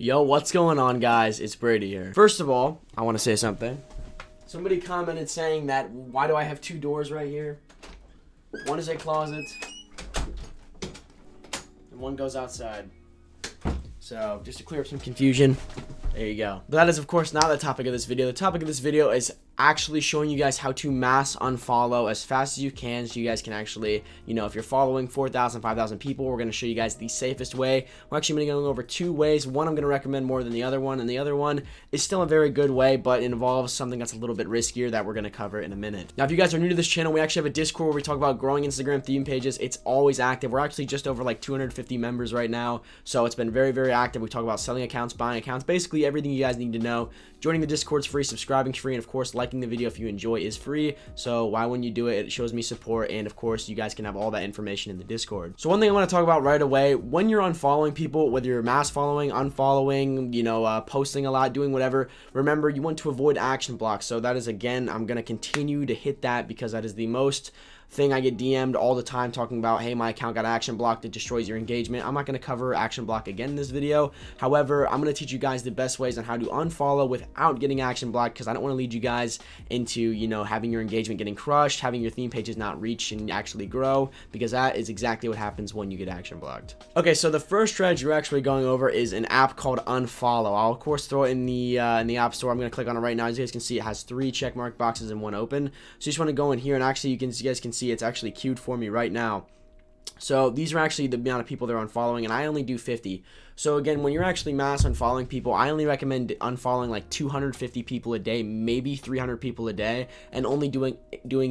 Yo, what's going on, guys? It's Brady here. First of all, I want to say something. Somebody commented saying that, why do I have two doors right here? One is a closet, and one goes outside. So, just to clear up some confusion, there you go. But that is, of course, not the topic of this video. The topic of this video is actually showing you guys how to mass unfollow as fast as you can, so you guys can actually, if you're following 4,000, 5,000 people, we're going to show you guys the safest way. We're actually going to go over two ways. One I'm going to recommend more than the other one, and the other one is still a very good way, but it involves something that's a little bit riskier that we're going to cover in a minute. Now, if you guys are new to this channel, we actually have a Discord where we talk about growing Instagram theme pages. It's always active. We're actually just over like 250 members right now, so it's been very, very active. We talk about selling accounts, buying accounts, basically everything you guys need to know. Joining the Discord's free, subscribing's free, and of course, liking the video if you enjoy is free. So why wouldn't you do it? It shows me support, and of course, you guys can have all that information in the Discord. So one thing I want to talk about right away, when you're unfollowing people, whether you're mass following, unfollowing, posting a lot, doing whatever, remember, you want to avoid action blocks. So that is, again, I'm going to continue to hit that because that is the most thing I get DM'd all the time talking about, hey, my account got action blocked, it destroys your engagement. I'm not going to cover action block again in this video. However, I'm going to teach you guys the best ways on how to unfollow without getting action blocked, because I don't want to lead you guys into, having your engagement getting crushed, having your theme pages not reach and actually grow, because that is exactly what happens when you get action blocked. Okay, so the first strategy we're actually going over is an app called Unfollow. I'll of course throw it in the app store. I'm going to click on it right now. As you guys can see, it has 3 check mark boxes and 1 open. So you just want to go in here, and actually you guys can see it's actually queued for me right now. So these are actually the amount of people they're unfollowing, and I only do 50. So again, when you're actually mass unfollowing people, I only recommend unfollowing like 250 people a day, maybe 300 people a day, and only doing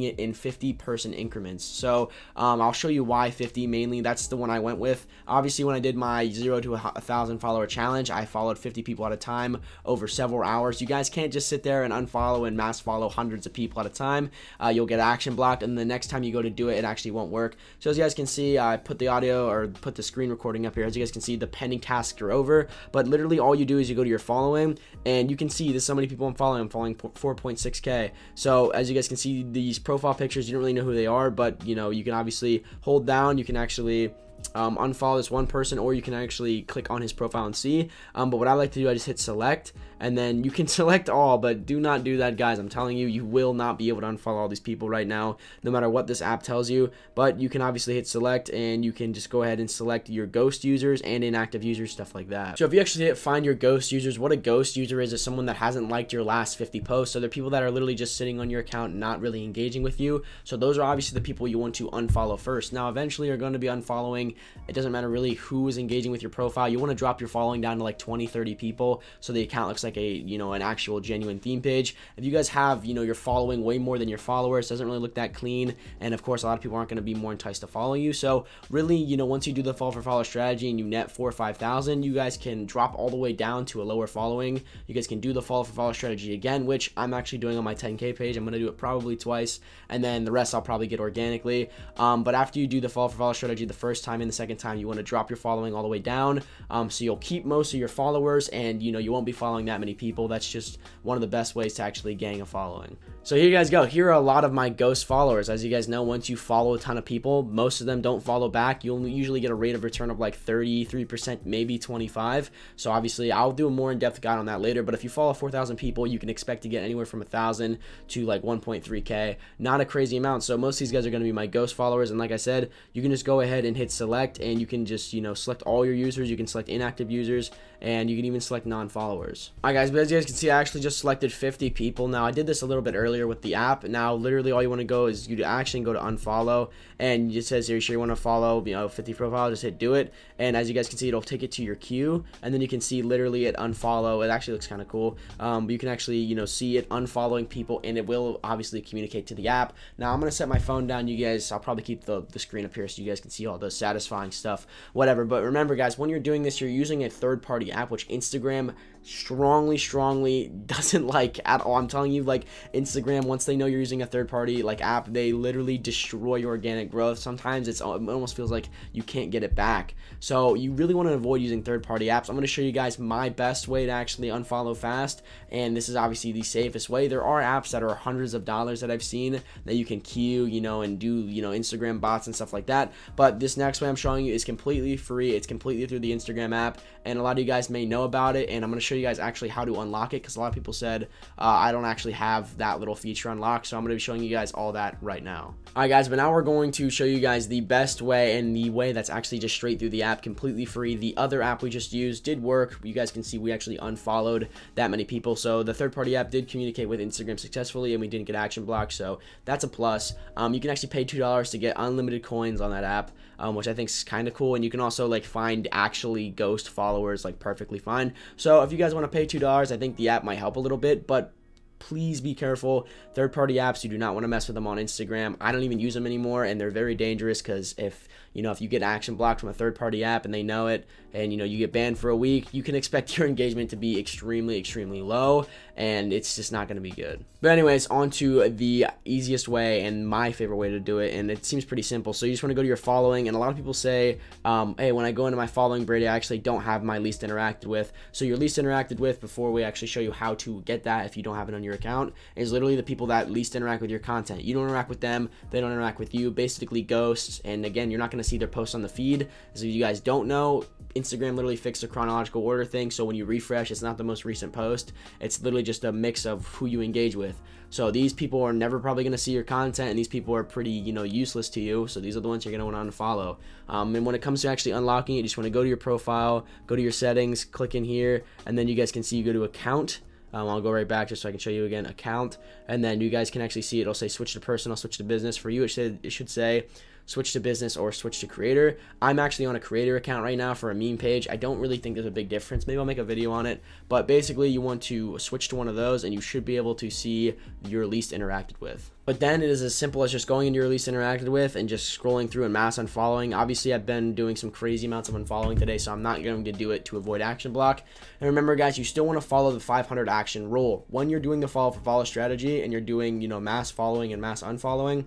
it in 50-person increments. So I'll show you why 50 mainly. That's the one I went with. Obviously, when I did my 0 to 1,000 follower challenge, I followed 50 people at a time over several hours. You guys can't just sit there and unfollow and mass follow hundreds of people at a time. You'll get action blocked, and the next time you go to do it, it actually won't work. So as you guys can see, I put the audio or put the screen recording up here. As you guys can see, the pending tasks are over, but literally all you do is you go to your following, and you can see there's so many people I'm following. I'm following 4.6k. So as you guys can see, these profile pictures, you don't really know who they are, but you can obviously hold down, you can actually unfollow this one person, or you can actually click on his profile and see. But what I like to do, I just hit select, and then you can select all, but do not do that, guys. I'm telling you, you will not be able to unfollow all these people right now, no matter what this app tells you. But you can obviously hit select, and you can just go ahead and select your ghost users and inactive users, stuff like that. So if you actually hit find your ghost users, what a ghost user is someone that hasn't liked your last 50 posts. So they're people that are literally just sitting on your account, not really engaging with you. So those are obviously the people you want to unfollow first. Now eventually you're going to be unfollowing. It doesn't matter really who is engaging with your profile. You want to drop your following down to like 20-30 people, so the account looks like a an actual genuine theme page. If you guys have your following way more than your followers, it doesn't really look that clean, and of course a lot of people aren't going to be more enticed to follow you. So really, once you do the follow for follow strategy and you net 4,000 or 5,000, you guys can drop all the way down to a lower following. You guys can do the follow for follow strategy again, which I'm actually doing on my 10k page. I'm going to do it probably twice, and then the rest I'll probably get organically. But after you do the follow for follow strategy the first time and the second time, you want to drop your following all the way down, so you'll keep most of your followers, and you won't be following that many people. That's just one of the best ways to actually gang a following. So here you guys go. Here are a lot of my ghost followers. As you guys know, once you follow a ton of people, most of them don't follow back. You'll usually get a rate of return of like 33%, maybe 25. So obviously I'll do a more in-depth guide on that later, but if you follow 4,000 people, you can expect to get anywhere from 1,000 to like 1.3k. Not a crazy amount. So most of these guys are going to be my ghost followers, and like I said, you can just go ahead and hit select, and you can just select all your users. You can select inactive users, and you can even select non-followers. Alright guys, but as you guys can see, I actually just selected 50 people. Now I did this a little bit earlier with the app. Now literally all you want to go is you to action, go to unfollow, and it says here, sure you want to follow 50 profile, just hit do it, and as you guys can see, it'll take it to your queue, and then you can see literally it unfollow. It actually looks kind of cool. But you can actually see it unfollowing people, and it will obviously communicate to the app. Now I'm gonna set my phone down, you guys. I'll probably keep the screen up here so you guys can see all the satisfying stuff, whatever. But remember guys, when you're doing this, you're using a third-party app, which Instagram strongly strongly doesn't like at all. I'm telling you, like, Instagram, once they know you're using a third-party like app, they literally destroy your organic growth. Sometimes it almost feels like you can't get it back. So you really want to avoid using third-party apps. I'm going to show you guys my best way to actually unfollow fast, and this is obviously the safest way. There are apps that are hundreds of dollars that I've seen that you can queue, you know, and do, you know, Instagram bots and stuff like that. But this next way I'm showing you is completely free. It's completely through the Instagram app, and a lot of you guys may know about it, and I'm going to show you guys actually how to unlock it, because a lot of people said I don't actually have that little feature unlocked. So I'm going to be showing you guys all that right now. All right, guys, but now we're going to show you guys the best way, and the way that's actually just straight through the app, completely free. The other app we just used did work. You guys can see we actually unfollowed that many people. So the third-party app did communicate with Instagram successfully, and we didn't get action blocked. So that's a plus. You can actually pay $2 to get unlimited coins on that app, which I think is kind of cool. And you can also like find actually ghost followers like perfectly fine. So if you guys want to pay $2, I think the app might help a little bit, but please be careful. Third-party apps, you do not want to mess with them on Instagram. I don't even use them anymore, and they're very dangerous, because if you get action blocked from a third-party app and they know it, and you get banned for a week, you can expect your engagement to be extremely low, and it's just not going to be good. But anyways, on to the easiest way and my favorite way to do it, and it seems pretty simple. So you just want to go to your following, and a lot of people say, hey, when I go into my following, Brady, I actually don't have my least interacted with. So your least interacted with, before we actually show you how to get that if you don't have it on your account, is literally the people that least interact with your content. You don't interact with them, they don't interact with you, basically ghosts. And again, you're not going to see their posts on the feed. As if you guys don't know, Instagram literally fixed the chronological order thing, so when you refresh, it's not the most recent post. It's literally just a mix of who you engage with. So these people are never probably going to see your content, and these people are pretty, useless to you. So these are the ones you're going to want to unfollow. And when it comes to actually unlocking it, you just want to go to your profile, go to your settings, click in here, and then you guys can see you go to account. I'll go right back just so I can show you again, account, and then you guys can actually see it'll say switch to personal, switch to business. For you, it should say switch to business or switch to creator. I'm actually on a creator account right now for a meme page. I don't really think there's a big difference. Maybe I'll make a video on it, but basically you want to switch to one of those, and you should be able to see your least interacted with. But then it is as simple as just going into your least interacted with and just scrolling through and mass unfollowing. Obviously, I've been doing some crazy amounts of unfollowing today, so I'm not going to do it to avoid action block. And remember, guys, you still want to follow the 500 action rule. When you're doing the follow for follow strategy and you're doing, mass following and mass unfollowing,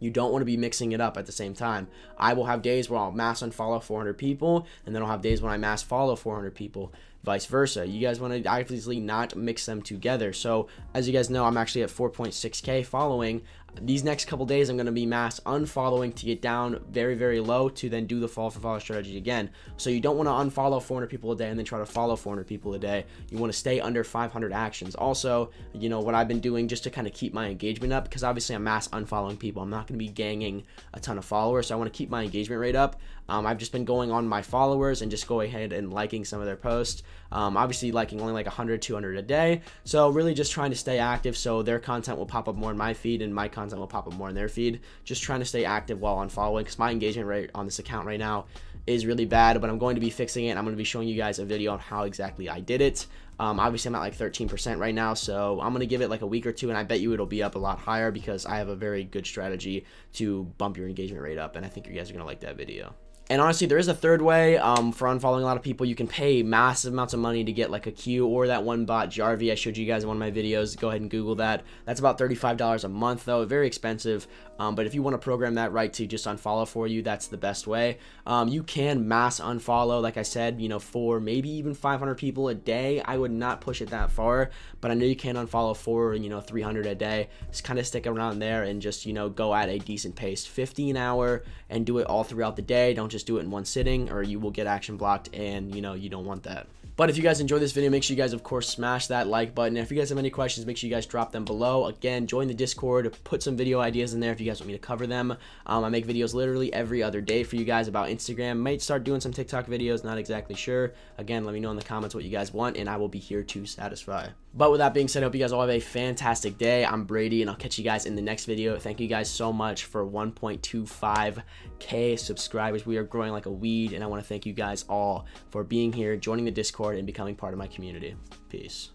you don't want to be mixing it up at the same time. I will have days where I'll mass unfollow 400 people, and then I'll have days when I mass follow 400 people, vice versa. You guys want to obviously not mix them together. So as you guys know, I'm actually at 4.6K following. These next couple days, I'm going to be mass unfollowing to get down very low, to then do the follow for follow strategy again. So you don't want to unfollow 400 people a day and then try to follow 400 people a day. You want to stay under 500 actions. Also, what I've been doing just to kind of keep my engagement up, because obviously I'm mass unfollowing people. I'm not going to be ganging a ton of followers, so I want to keep my engagement rate up. I've just been going on my followers and just go ahead and liking some of their posts. Obviously liking only like 100, 200 a day. So really just trying to stay active, so their content will pop up more in my feed and my content will pop up more in their feed. Just trying to stay active while unfollowing, because my engagement rate on this account right now is really bad, but I'm going to be fixing it. I'm going to be showing you guys a video on how exactly I did it. Obviously I'm at like 13% right now, so I'm going to give it like a week or two, and I bet you it'll be up a lot higher, because I have a very good strategy to bump your engagement rate up, and I think you guys are going to like that video. And honestly, there is a third way for unfollowing a lot of people. You can pay massive amounts of money to get like a queue, or that one bot, Jarvie, I showed you guys in one of my videos. Go ahead and Google that. That's about $35 a month, though. Very expensive. But if you want to program that right to just unfollow for you, that's the best way. You can mass unfollow, like I said, for maybe even 500 people a day. I would not push it that far, but I know you can unfollow for, 300 a day. Just kind of stick around there and just, go at a decent pace. 50 an hour, and do it all throughout the day. Don't just do it in one sitting, or you will get action blocked, and you don't want that. But if you guys enjoyed this video, make sure you guys, of course, smash that like button. And if you guys have any questions, make sure you guys drop them below. Again, join the Discord, put some video ideas in there if you guys want me to cover them. I make videos literally every other day for you guys about Instagram. Might start doing some TikTok videos, not exactly sure. Again, let me know in the comments what you guys want, and I will be here to satisfy. But with that being said, I hope you guys all have a fantastic day. I'm Brady, and I'll catch you guys in the next video. Thank you guys so much for 1.25K subscribers. We are growing like a weed, and I want to thank you guys all for being here, joining the Discord, and becoming part of my community. Peace.